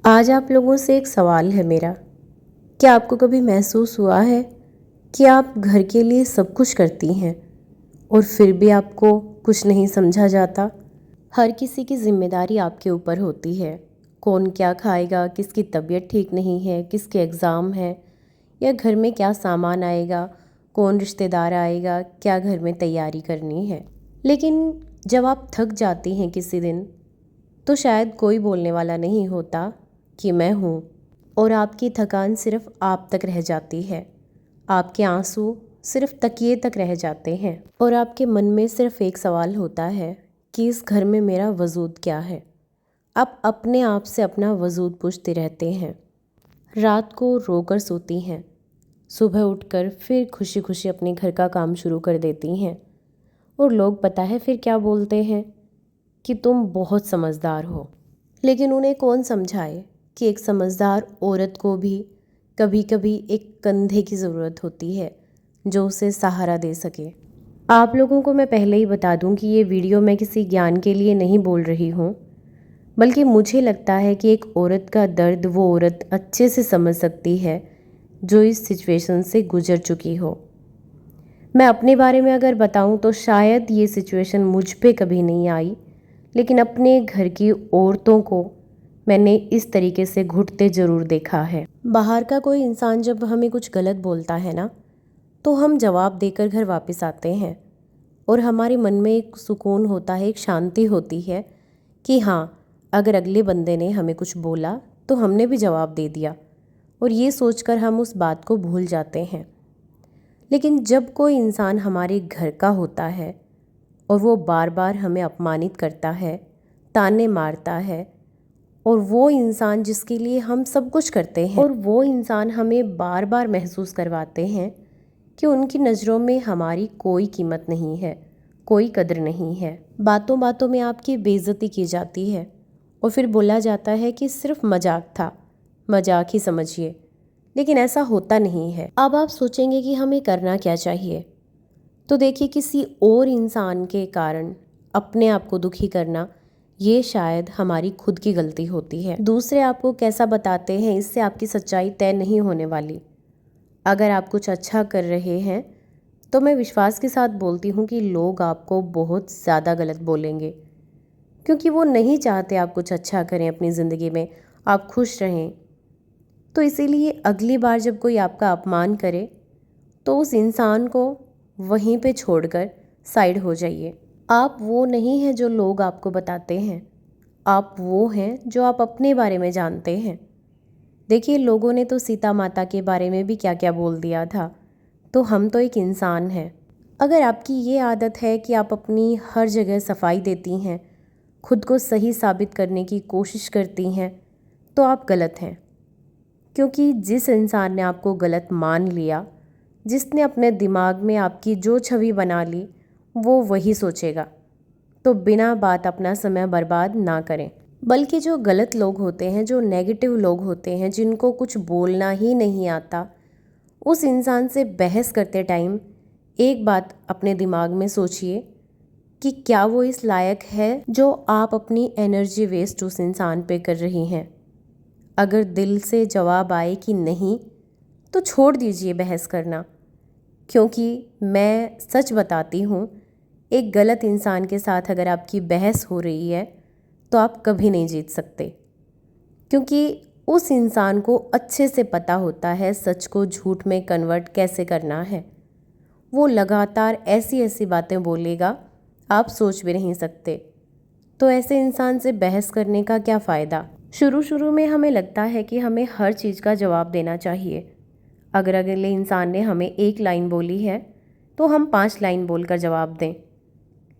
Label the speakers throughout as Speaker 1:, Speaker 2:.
Speaker 1: आज आप लोगों से एक सवाल है मेरा। क्या आपको कभी महसूस हुआ है कि आप घर के लिए सब कुछ करती हैं और फिर भी आपको कुछ नहीं समझा जाता? हर किसी की जिम्मेदारी आपके ऊपर होती है। कौन क्या खाएगा, किसकी तबीयत ठीक नहीं है, किसके एग्ज़ाम है, या घर में क्या सामान आएगा, कौन रिश्तेदार आएगा, क्या घर में तैयारी करनी है। लेकिन जब आप थक जाती हैं किसी दिन, तो शायद कोई बोलने वाला नहीं होता कि मैं हूँ, और आपकी थकान सिर्फ आप तक रह जाती है। आपके आंसू सिर्फ तकिए तक रह जाते हैं और आपके मन में सिर्फ एक सवाल होता है कि इस घर में मेरा वजूद क्या है। आप अपने आप से अपना वजूद पूछते रहते हैं। रात को रोकर सोती हैं, सुबह उठकर फिर खुशी खुशी अपने घर का काम शुरू कर देती हैं, और लोग पता है फिर क्या बोलते हैं कि तुम बहुत समझदार हो। लेकिन उन्हें कौन समझाए कि एक समझदार औरत को भी कभी कभी एक कंधे की ज़रूरत होती है जो उसे सहारा दे सके। आप लोगों को मैं पहले ही बता दूं कि ये वीडियो मैं किसी ज्ञान के लिए नहीं बोल रही हूँ, बल्कि मुझे लगता है कि एक औरत का दर्द वो औरत अच्छे से समझ सकती है जो इस सिचुएशन से गुजर चुकी हो। मैं अपने बारे में अगर बताऊं तो शायद ये सिचुएशन मुझ पे कभी नहीं आई, लेकिन अपने घर की औरतों को मैंने इस तरीके से घुटते ज़रूर देखा है। बाहर का कोई इंसान जब हमें कुछ गलत बोलता है ना, तो हम जवाब देकर घर वापस आते हैं और हमारे मन में एक सुकून होता है, एक शांति होती है कि हाँ, अगर अगले बंदे ने हमें कुछ बोला तो हमने भी जवाब दे दिया, और ये सोचकर हम उस बात को भूल जाते हैं। लेकिन जब कोई इंसान हमारे घर का होता है और वो बार बार हमें अपमानित करता है, ताने मारता है, और वो इंसान जिसके लिए हम सब कुछ करते हैं, और वो इंसान हमें बार बार महसूस करवाते हैं कि उनकी नज़रों में हमारी कोई कीमत नहीं है, कोई कदर नहीं है। बातों बातों में आपकी बेइज्जती की जाती है और फिर बोला जाता है कि सिर्फ मजाक था, मजाक ही समझिए। लेकिन ऐसा होता नहीं है। अब आप सोचेंगे कि हमें करना क्या चाहिए। तो देखिए, किसी और इंसान के कारण अपने आप को दुखी करना, ये शायद हमारी खुद की गलती होती है। दूसरे आपको कैसा बताते हैं, इससे आपकी सच्चाई तय नहीं होने वाली। अगर आप कुछ अच्छा कर रहे हैं तो मैं विश्वास के साथ बोलती हूँ कि लोग आपको बहुत ज़्यादा गलत बोलेंगे, क्योंकि वो नहीं चाहते आप कुछ अच्छा करें अपनी ज़िंदगी में, आप खुश रहें। तो इसीलिए अगली बार जब कोई आपका अपमान करे तो उस इंसान को वहीं पे छोड़कर साइड हो जाइए। आप वो नहीं हैं जो लोग आपको बताते हैं, आप वो हैं जो आप अपने बारे में जानते हैं। देखिए, लोगों ने तो सीता माता के बारे में भी क्या क्या बोल दिया था, तो हम तो एक इंसान हैं। अगर आपकी ये आदत है कि आप अपनी हर जगह सफाई देती हैं, खुद को सही साबित करने की कोशिश करती हैं, तो आप गलत हैं। क्योंकि जिस इंसान ने आपको गलत मान लिया, जिसने अपने दिमाग में आपकी जो छवि बना ली, वो वही सोचेगा। तो बिना बात अपना समय बर्बाद ना करें। बल्कि जो गलत लोग होते हैं, जो नेगेटिव लोग होते हैं, जिनको कुछ बोलना ही नहीं आता, उस इंसान से बहस करते टाइम एक बात अपने दिमाग में सोचिए कि क्या वो इस लायक है जो आप अपनी एनर्जी वेस्ट उस इंसान पे कर रही हैं। अगर दिल से जवाब आए कि नहीं, तो छोड़ दीजिए बहस करना। क्योंकि मैं सच बताती हूँ, एक गलत इंसान के साथ अगर आपकी बहस हो रही है तो आप कभी नहीं जीत सकते, क्योंकि उस इंसान को अच्छे से पता होता है सच को झूठ में कन्वर्ट कैसे करना है। वो लगातार ऐसी ऐसी बातें बोलेगा, आप सोच भी नहीं सकते। तो ऐसे इंसान से बहस करने का क्या फ़ायदा। शुरू शुरू में हमें लगता है कि हमें हर चीज़ का जवाब देना चाहिए। अगर अगले इंसान ने हमें एक लाइन बोली है तो हम 5 लाइन बोलकर जवाब दें।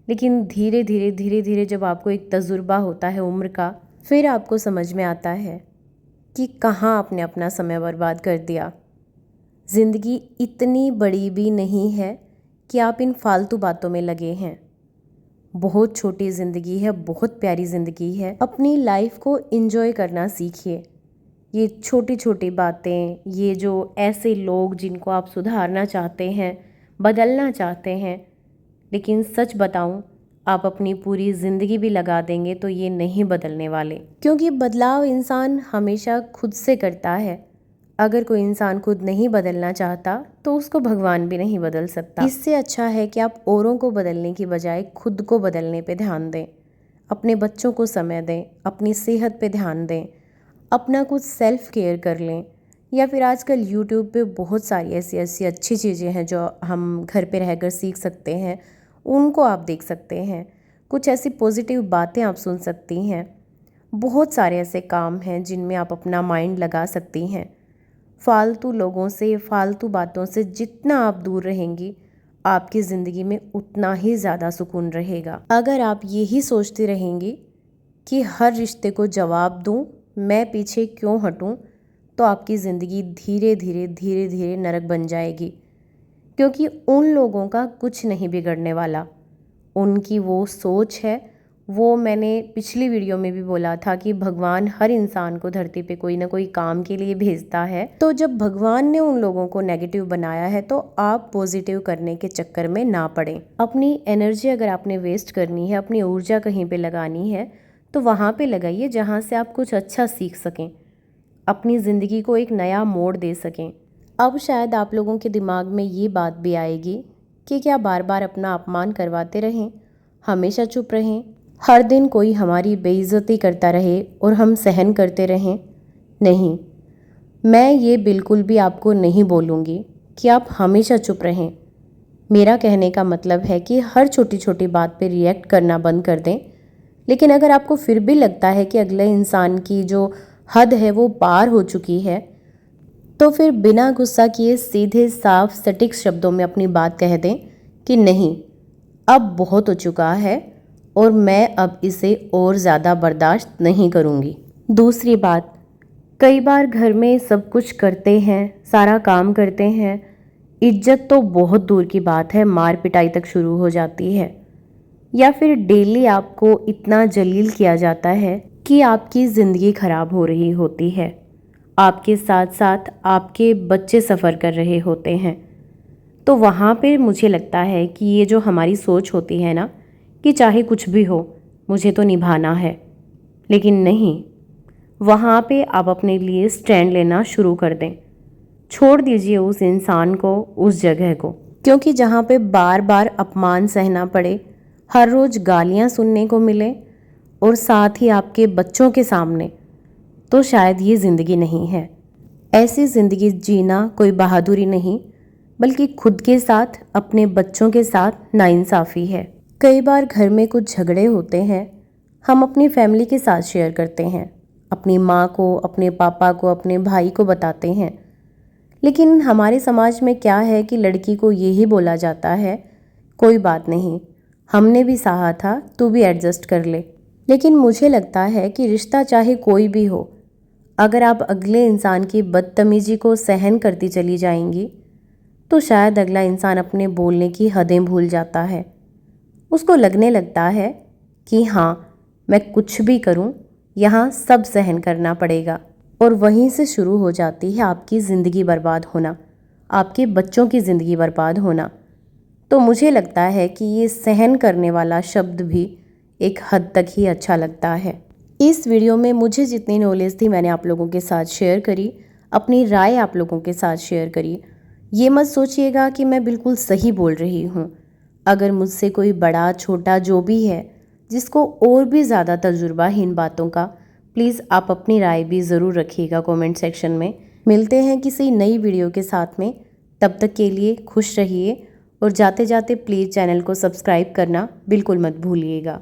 Speaker 1: लेकिन धीरे धीरे धीरे धीरे जब आपको एक तजुर्बा होता है उम्र का, फिर आपको समझ में आता है कि कहाँ आपने अपना समय बर्बाद कर दिया। ज़िंदगी इतनी बड़ी भी नहीं है कि आप इन फालतू बातों में लगे हैं। बहुत छोटी ज़िंदगी है, बहुत प्यारी ज़िंदगी है। अपनी लाइफ को एंजॉय करना सीखिए। ये छोटी छोटी बातें, ये जो ऐसे लोग जिनको आप सुधारना चाहते हैं, बदलना चाहते हैं, लेकिन सच बताऊं, आप अपनी पूरी ज़िंदगी भी लगा देंगे तो ये नहीं बदलने वाले, क्योंकि बदलाव इंसान हमेशा खुद से करता है। अगर कोई इंसान खुद नहीं बदलना चाहता तो उसको भगवान भी नहीं बदल सकता। इससे अच्छा है कि आप औरों को बदलने की बजाय खुद को बदलने पे ध्यान दें, अपने बच्चों को समय दें, अपनी सेहत पे ध्यान दें, अपना कुछ सेल्फ केयर कर लें। या फिर आजकल यूट्यूब पे बहुत सारी ऐसी ऐसी अच्छी चीज़ें हैं जो हम घर पे रहकर सीख सकते हैं, उनको आप देख सकते हैं। कुछ ऐसी पॉजिटिव बातें आप सुन सकती हैं। बहुत सारे ऐसे काम हैं जिनमें आप अपना माइंड लगा सकती हैं। फालतू लोगों से, फालतू बातों से जितना आप दूर रहेंगी, आपकी ज़िंदगी में उतना ही ज़्यादा सुकून रहेगा। अगर आप यही सोचती रहेंगी कि हर रिश्ते को जवाब दूं, मैं पीछे क्यों हटूं, तो आपकी ज़िंदगी धीरे धीरे नरक बन जाएगी। क्योंकि उन लोगों का कुछ नहीं बिगड़ने वाला, उनकी वो सोच है। वो मैंने पिछली वीडियो में भी बोला था कि भगवान हर इंसान को धरती पे कोई ना कोई काम के लिए भेजता है। तो जब भगवान ने उन लोगों को नेगेटिव बनाया है तो आप पॉजिटिव करने के चक्कर में ना पड़ें। अपनी एनर्जी अगर आपने वेस्ट करनी है, अपनी ऊर्जा कहीं पे लगानी है, तो वहाँ पे लगाइए जहाँ से आप कुछ अच्छा सीख सकें, अपनी ज़िंदगी को एक नया मोड़ दे सकें। अब शायद आप लोगों के दिमाग में ये बात भी आएगी कि क्या बार बार अपना अपमान करवाते रहें, हमेशा चुप रहें, हर दिन कोई हमारी बेइज्जती करता रहे और हम सहन करते रहें। नहीं, मैं ये बिल्कुल भी आपको नहीं बोलूँगी कि आप हमेशा चुप रहें। मेरा कहने का मतलब है कि हर छोटी छोटी बात पे रिएक्ट करना बंद कर दें। लेकिन अगर आपको फिर भी लगता है कि अगले इंसान की जो हद है वो पार हो चुकी है, तो फिर बिना गुस्सा किए सीधे साफ सटीक शब्दों में अपनी बात कह दें कि नहीं, अब बहुत हो चुका है और मैं अब इसे और ज़्यादा बर्दाश्त नहीं करूँगी। दूसरी बात, कई बार घर में सब कुछ करते हैं, सारा काम करते हैं, इज्जत तो बहुत दूर की बात है, मार पिटाई तक शुरू हो जाती है। या फिर डेली आपको इतना जलील किया जाता है कि आपकी ज़िंदगी खराब हो रही होती है, आपके साथ साथ आपके बच्चे सफ़र कर रहे होते हैं। तो वहाँ पे मुझे लगता है कि ये जो हमारी सोच होती है ना कि चाहे कुछ भी हो मुझे तो निभाना है, लेकिन नहीं, वहाँ पे आप अपने लिए स्टैंड लेना शुरू कर दें। छोड़ दीजिए उस इंसान को, उस जगह को, क्योंकि जहाँ पे बार बार अपमान सहना पड़े, हर रोज़ गालियाँ सुनने को मिले और साथ ही आपके बच्चों के सामने, तो शायद ये ज़िंदगी नहीं है। ऐसी ज़िंदगी जीना कोई बहादुरी नहीं, बल्कि खुद के साथ, अपने बच्चों के साथ नाइंसाफ़ी है। कई बार घर में कुछ झगड़े होते हैं, हम अपनी फैमिली के साथ शेयर करते हैं, अपनी माँ को, अपने पापा को, अपने भाई को बताते हैं। लेकिन हमारे समाज में क्या है कि लड़की को यही बोला जाता है, कोई बात नहीं, हमने भी सहा था, तू भी एडजस्ट कर ले। लेकिन मुझे लगता है कि रिश्ता चाहे कोई भी हो, अगर आप अगले इंसान की बदतमीजी को सहन करती चली जाएंगी तो शायद अगला इंसान अपने बोलने की हदें भूल जाता है। उसको लगने लगता है कि हाँ, मैं कुछ भी करूं, यहाँ सब सहन करना पड़ेगा। और वहीं से शुरू हो जाती है आपकी ज़िंदगी बर्बाद होना, आपके बच्चों की ज़िंदगी बर्बाद होना। तो मुझे लगता है कि ये सहन करने वाला शब्द भी एक हद तक ही अच्छा लगता है। इस वीडियो में मुझे जितनी नॉलेज थी मैंने आप लोगों के साथ शेयर करी, अपनी राय आप लोगों के साथ शेयर करी। ये मत सोचिएगा कि मैं बिल्कुल सही बोल रही हूँ। अगर मुझसे कोई बड़ा छोटा जो भी है जिसको और भी ज़्यादा तजुर्बा है इन बातों का, प्लीज़ आप अपनी राय भी ज़रूर रखिएगा कमेंट सेक्शन में। मिलते हैं किसी नई वीडियो के साथ में, तब तक के लिए खुश रहिए और जाते जाते प्लीज़ चैनल को सब्सक्राइब करना बिल्कुल मत भूलिएगा।